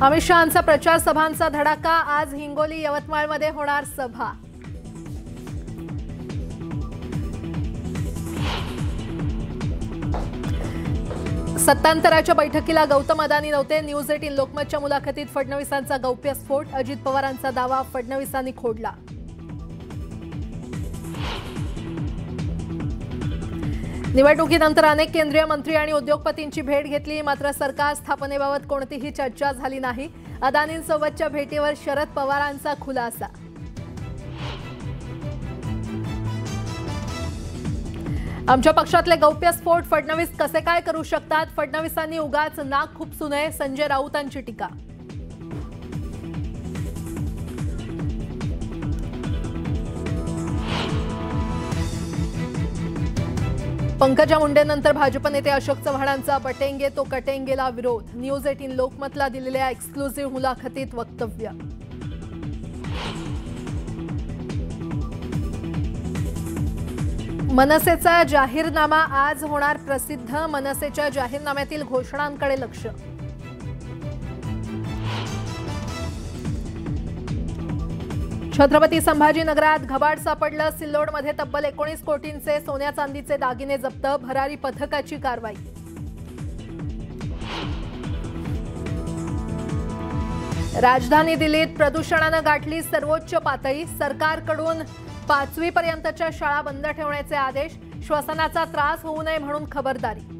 अमित शहांचा प्रचार सभांचा धडाका। आज हिंगोली यवतमाळमध्ये होणार सभा। सत्तांतराच्या बैठकीला गौतम अदानी नव्हते। न्यूज 18 लोकमतच्या मुलाखतीत फडणवीसांचा गौप्यस्फोट। अजित पवारांचा दावा फडणवीसांनी खोडला। निवडणुकीनंतर अनेक केंद्रीय मंत्री आणि उद्योगपतींची भेट घेतली, मात्र सरकार स्थापनेबाबत कोणतीही चर्चा झाली नाही। अदानींसोबतच्या भेटीवर शरद पवारांचा खुलासा। आमच्या पक्षातले गौप्यस्फोट फडणवीस कसे काय करू शकतात? फडणवीसांनी उगाच नाक खुपसू नये, संजय राऊतांची टीका। पंकजा मुंडेनंतर भाजप नेते अशोक चव्हाणांचा बटेंगे तो कटेंगेला विरोध। न्यूज 18 लोकमतला दिलेल्या एक्सक्लुझिव्ह मुलाखतीत वक्तव्य। मनसेचा जाहीरनामा आज होणार प्रसिद्ध। मनसेच्या जाहीरनाम्यातील घोषणांकडे लक्ष। छत्रपती संभाजीनगरात घबाड सापडलं। सिल्लोडमध्ये तब्बल 19 कोटींचे सोन्या चांदीचे दागिने जप्त। भरारी पथकाची कारवाई। राजधानी दिल्लीत प्रदूषणानं गाठली सर्वोच्च पातळी। सरकारकडून 5वी पर्यंतच्या शाळा बंद ठेवण्याचे आदेश। श्वसनाचा त्रास होऊ नये म्हणून खबरदारी।